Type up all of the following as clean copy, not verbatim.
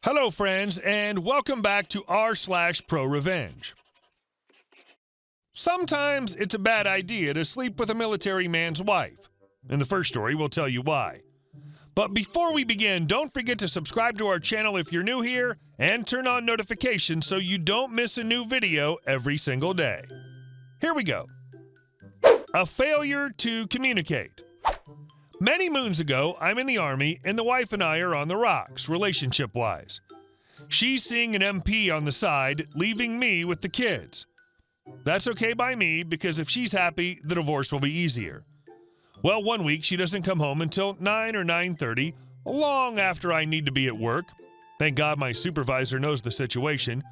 Hello, friends, and welcome back to r/ProRevenge. Sometimes it's a bad idea to sleep with a military man's wife. In the first story, we'll tell you why. But before we begin, don't forget to subscribe to our channel if you're new here and turn on notifications so you don't miss a new video every single day. Here we go. A failure to communicate. Many moons ago, I'm in the Army, and the wife and I are on the rocks, relationship-wise. She's seeing an MP on the side, leaving me with the kids. That's okay by me, because if she's happy, the divorce will be easier. Well, one week, she doesn't come home until 9 or 9:30, long after I need to be at work. Thank God my supervisor knows the situation.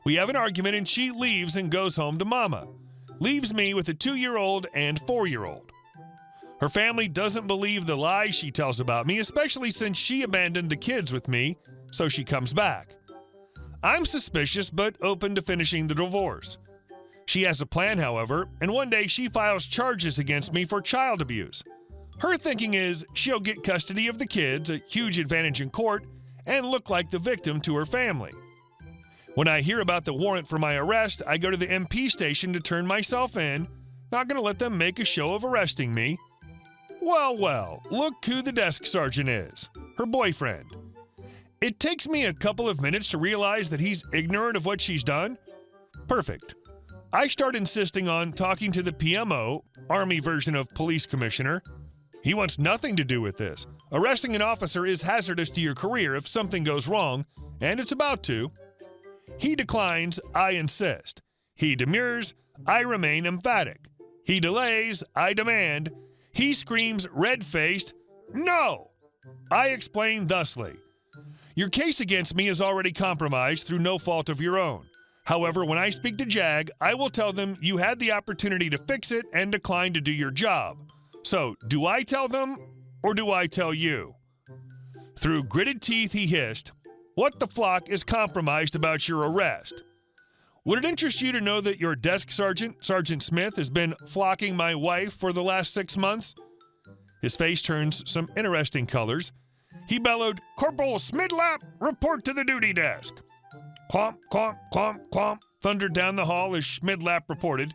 We have an argument, and she leaves and goes home to Mama. Leaves me with a 2-year-old and 4-year-old. Her family doesn't believe the lies she tells about me, especially since she abandoned the kids with me, so she comes back. I'm suspicious but open to finishing the divorce. She has a plan, however, and one day she files charges against me for child abuse. Her thinking is she'll get custody of the kids, a huge advantage in court, and look like the victim to her family. When I hear about the warrant for my arrest, I go to the MP station to turn myself in, not going to let them make a show of arresting me. Well, look who the desk sergeant is, her boyfriend. It takes me a couple of minutes to realize that he's ignorant of what she's done. Perfect. I start insisting on talking to the PMO, Army version of police commissioner. He wants nothing to do with this. Arresting an officer is hazardous to your career if something goes wrong, and it's about to. He declines, I insist. He demurs, I remain emphatic. He delays, I demand. He screams, red-faced, no! I explain thusly. Your case against me is already compromised through no fault of your own. However, when I speak to JAG, I will tell them you had the opportunity to fix it and declined to do your job. So, do I tell them, or do I tell you? Through gritted teeth, he hissed, what the flock is compromised about your arrest? Would it interest you to know that your desk sergeant, Sergeant Smith, has been flocking my wife for the last 6 months? His face turns some interesting colors. He bellowed, Corporal Smidlap, report to the duty desk. Clomp, clomp, clomp, clomp, thundered down the hall as Schmidlap reported.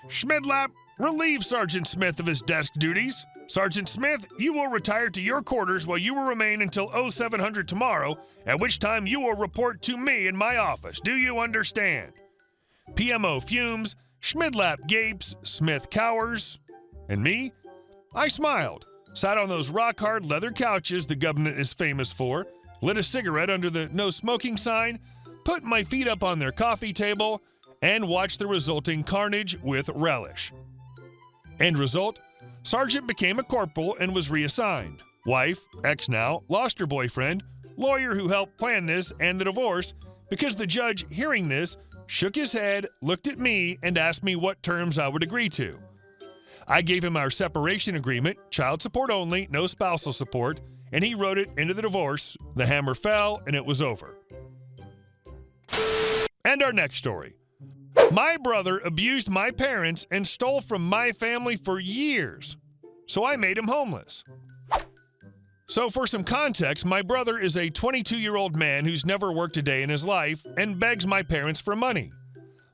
Schmidlap, relieve Sergeant Smith of his desk duties. Sergeant Smith, you will retire to your quarters while you will remain until 0700 tomorrow, at which time you will report to me in my office. Do you understand? PMO fumes, Schmidlap gapes, Smith cowers. And me? I smiled, sat on those rock-hard leather couches the government is famous for, lit a cigarette under the no smoking sign, put my feet up on their coffee table, and watched the resulting carnage with relish. End result, Sergeant became a corporal and was reassigned. Wife, ex now, lost her boyfriend, lawyer who helped plan this and the divorce, because the judge, hearing this, shook his head, looked at me, and asked me what terms I would agree to. I gave him our separation agreement, child support only, no spousal support, and he wrote it into the divorce. The hammer fell, and it was over. And our next story. My brother abused my parents and stole from my family for years, so I made him homeless. So for some context, my brother is a 22-year-old man who's never worked a day in his life and begs my parents for money.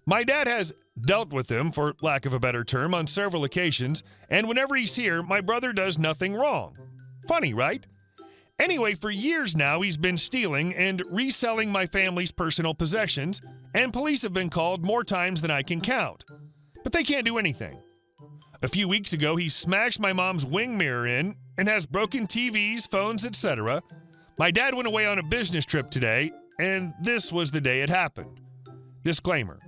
My dad has dealt with him, for lack of a better term, on several occasions, and whenever he's here, my brother does nothing wrong. Funny, right? Anyway, for years now, he's been stealing and reselling my family's personal possessions, and police have been called more times than I can count. But they can't do anything. A few weeks ago, he smashed my mom's wing mirror in and has broken TVs, phones, etc. My dad went away on a business trip today, and this was the day it happened. Disclaimer.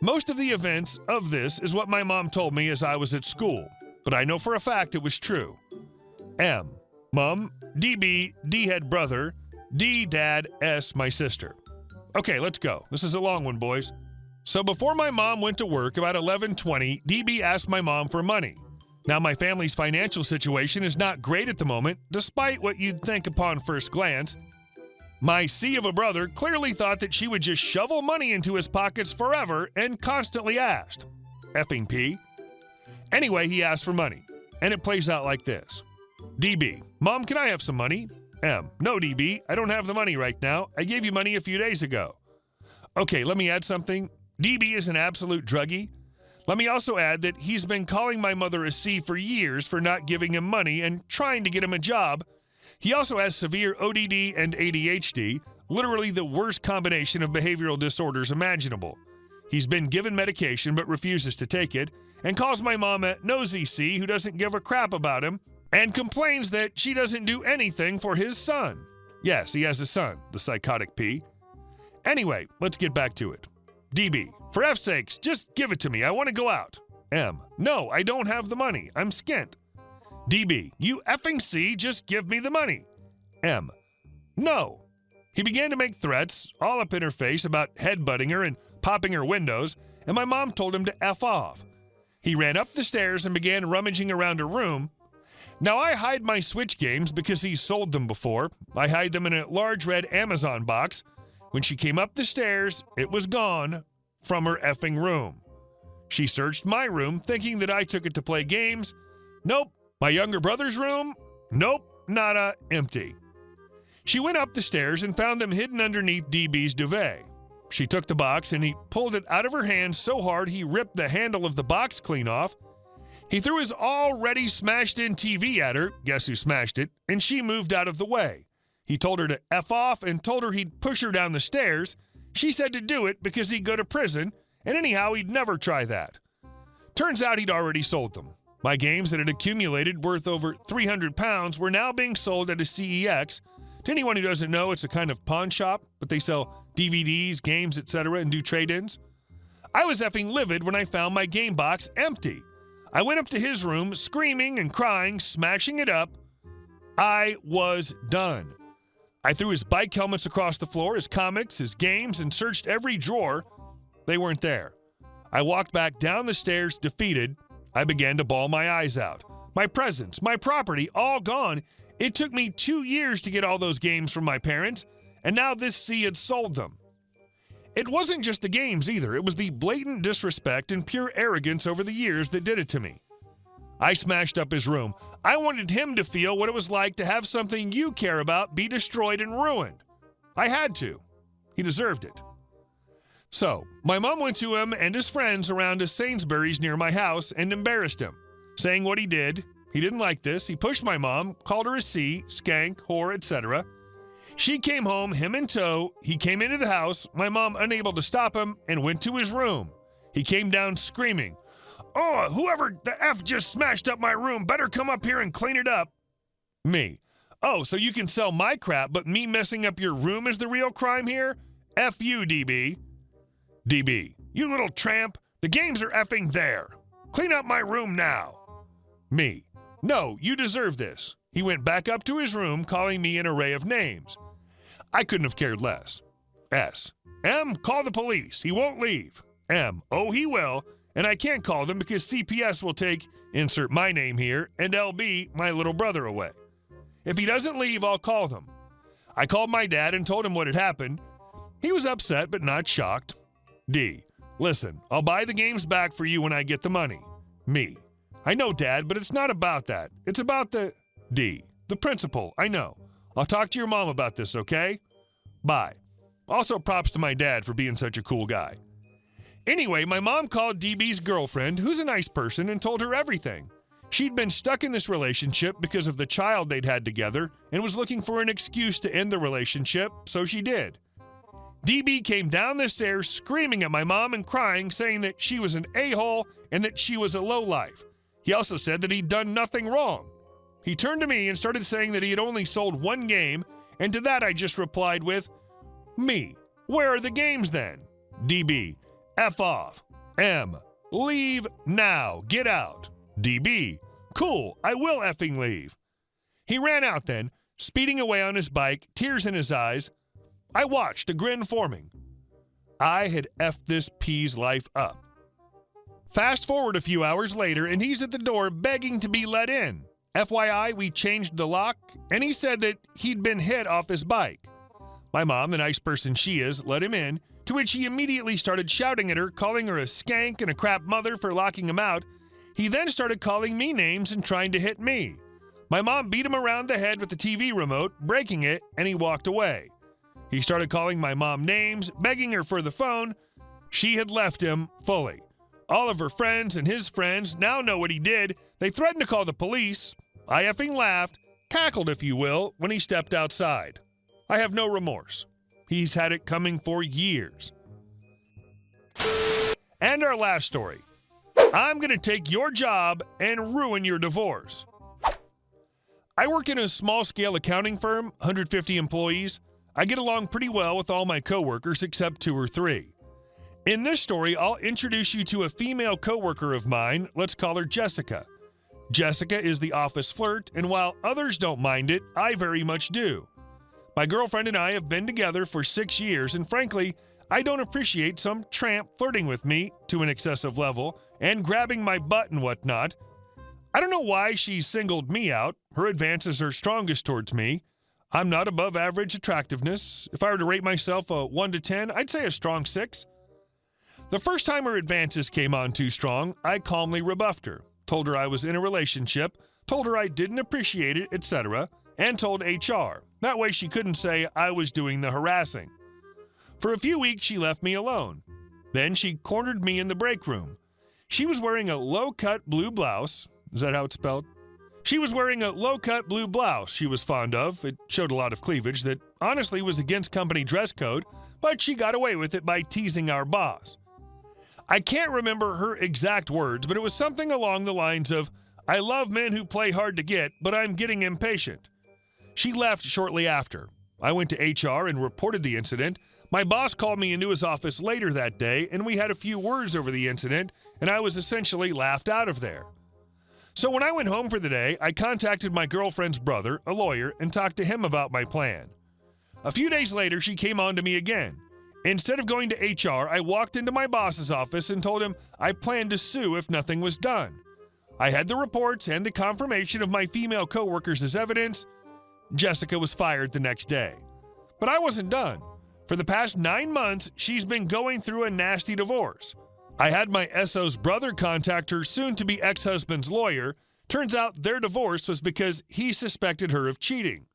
Most of the events of this is what my mom told me as I was at school, but I know for a fact it was true. M. Mom, DB, D had brother, D dad, S my sister. Okay, let's go. This is a long one, boys. So before my mom went to work, about 11:20, DB asked my mom for money. Now, my family's financial situation is not great at the moment, despite what you'd think upon first glance. My C of a brother clearly thought that she would just shovel money into his pockets forever and constantly asked. Effing P. Anyway, he asked for money, and it plays out like this. DB, Mom, can I have some money? M. No, DB, I don't have the money right now. I gave you money a few days ago. Okay, let me add something. DB is an absolute druggie. Let me also add that he's been calling my mother a C for years for not giving him money and trying to get him a job. He also has severe ODD and ADHD, literally the worst combination of behavioral disorders imaginable. He's been given medication but refuses to take it, and calls my mom a nosy C who doesn't give a crap about him, and complains that she doesn't do anything for his son. Yes, he has a son, the psychotic P. Anyway, let's get back to it. DB, for F's sakes, just give it to me. I want to go out. M, no, I don't have the money. I'm skint. DB, you effing C, just give me the money. M, no. He began to make threats, all up in her face, about headbutting her and popping her windows, and my mom told him to F off. He ran up the stairs and began rummaging around her room. Now, I hide my Switch games because he's sold them before. I hide them in a large red Amazon box. When she came up the stairs, it was gone from her effing room. She searched my room, thinking that I took it to play games. Nope. My younger brother's room? Nope. Nada. Empty. She went up the stairs and found them hidden underneath DB's duvet. She took the box and he pulled it out of her hand so hard he ripped the handle of the box clean off. He threw his already smashed-in TV at her, guess who smashed it, and she moved out of the way. He told her to F off and told her he'd push her down the stairs. She said to do it because he'd go to prison, and anyhow, he'd never try that. Turns out he'd already sold them. My games that had accumulated worth over 300 pounds were now being sold at a CEX. To anyone who doesn't know, it's a kind of pawn shop, but they sell DVDs, games, etc., and do trade-ins. I was effing livid when I found my game box empty. I went up to his room, screaming and crying, smashing it up. I was done. I threw his bike helmets across the floor, his comics, his games, and searched every drawer. They weren't there. I walked back down the stairs, defeated. I began to bawl my eyes out. My presents, my property, all gone. It took me 2 years to get all those games from my parents, and now this C had sold them. It wasn't just the games either. It was the blatant disrespect and pure arrogance over the years that did it to me. I smashed up his room. I wanted him to feel what it was like to have something you care about be destroyed and ruined. I had to. He deserved it. So, my mom went to him and his friends around to Sainsbury's near my house and embarrassed him, saying what he did. He didn't like this. He pushed my mom, called her a C, skank, whore, etc. She came home, him in tow. He came into the house, my mom unable to stop him, and went to his room. He came down screaming, "Oh, whoever the F just smashed up my room better come up here and clean it up." Me. "Oh, so you can sell my crap, but me messing up your room is the real crime here? F you, DB. DB. You little tramp. The games are effing there. Clean up my room now. Me. No, you deserve this. He went back up to his room, calling me an array of names. I couldn't have cared less. S. M. Call the police. He won't leave. M. Oh, he will. And I can't call them because CPS will take, insert my name here, and LB, my little brother, away. If he doesn't leave, I'll call them. I called my dad and told him what had happened. He was upset but not shocked. D. Listen, I'll buy the games back for you when I get the money. Me. I know, Dad, but it's not about that. It's about the... D. The principal. I know. I'll talk to your mom about this, okay? Bye. Also, props to my dad for being such a cool guy. Anyway, my mom called DB's girlfriend, who's a nice person, and told her everything. She'd been stuck in this relationship because of the child they'd had together and was looking for an excuse to end the relationship, so she did. DB came down the stairs screaming at my mom and crying, saying that she was an a-hole and that she was a lowlife. He also said that he'd done nothing wrong. He turned to me and started saying that he had only sold one game, and to that I just replied with, Me. Where are the games then? DB. F off. M. Leave now. Get out. DB. Cool. I will effing leave. He ran out then, speeding away on his bike, tears in his eyes. I watched, a grin forming. I had effed this P's life up. Fast forward a few hours later, and he's at the door begging to be let in. FYI, we changed the lock, and he said that he'd been hit off his bike. My mom, the nice person she is, let him in, to which he immediately started shouting at her, calling her a skank and a crap mother for locking him out. He then started calling me names and trying to hit me. My mom beat him around the head with the TV remote, breaking it, and he walked away. He started calling my mom names, begging her for the phone. She had left him fully. All of her friends and his friends now know what he did. They threatened to call the police. I effing laughed, cackled if you will, when he stepped outside. I have no remorse. He's had it coming for years. And our last story. I'm going to take your job and ruin your divorce. I work in a small-scale accounting firm, 150 employees. I get along pretty well with all my coworkers except 2 or 3. In this story, I'll introduce you to a female coworker of mine. Let's call her Jessica. Jessica is the office flirt, and while others don't mind it, I very much do. My girlfriend and I have been together for 6 years, and frankly, I don't appreciate some tramp flirting with me to an excessive level and grabbing my butt and whatnot. I don't know why she singled me out. Her advances are strongest towards me. I'm not above average attractiveness. If I were to rate myself a 1 to 10, I'd say a strong 6. The first time her advances came on too strong, I calmly rebuffed her, told her I was in a relationship, told her I didn't appreciate it, etc., and told HR. That way she couldn't say I was doing the harassing. For a few weeks, she left me alone. Then she cornered me in the break room. She was wearing a low-cut blue blouse. Is that how it's spelled? She was wearing a low-cut blue blouse she was fond of. It showed a lot of cleavage that honestly was against company dress code, but she got away with it by teasing our boss. I can't remember her exact words, but it was something along the lines of, "I love men who play hard to get, but I'm getting impatient." She left shortly after. I went to HR and reported the incident. My boss called me into his office later that day, and we had a few words over the incident, and I was essentially laughed out of there. So when I went home for the day, I contacted my girlfriend's brother, a lawyer, and talked to him about my plan. A few days later, she came on to me again. Instead of going to HR, I walked into my boss's office and told him I planned to sue if nothing was done. I had the reports and the confirmation of my female coworkers as evidence. Jessica was fired the next day. But I wasn't done. For the past 9 months, she's been going through a nasty divorce. I had my SO's brother contact her soon-to-be ex-husband's lawyer. Turns out their divorce was because he suspected her of cheating.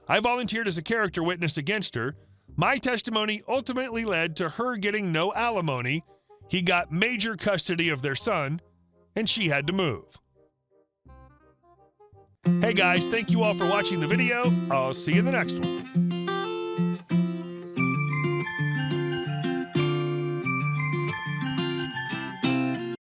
I volunteered as a character witness against her. My testimony ultimately led to her getting no alimony. He got major custody of their son, and she had to move. Hey guys, thank you all for watching the video. I'll see you in the next one.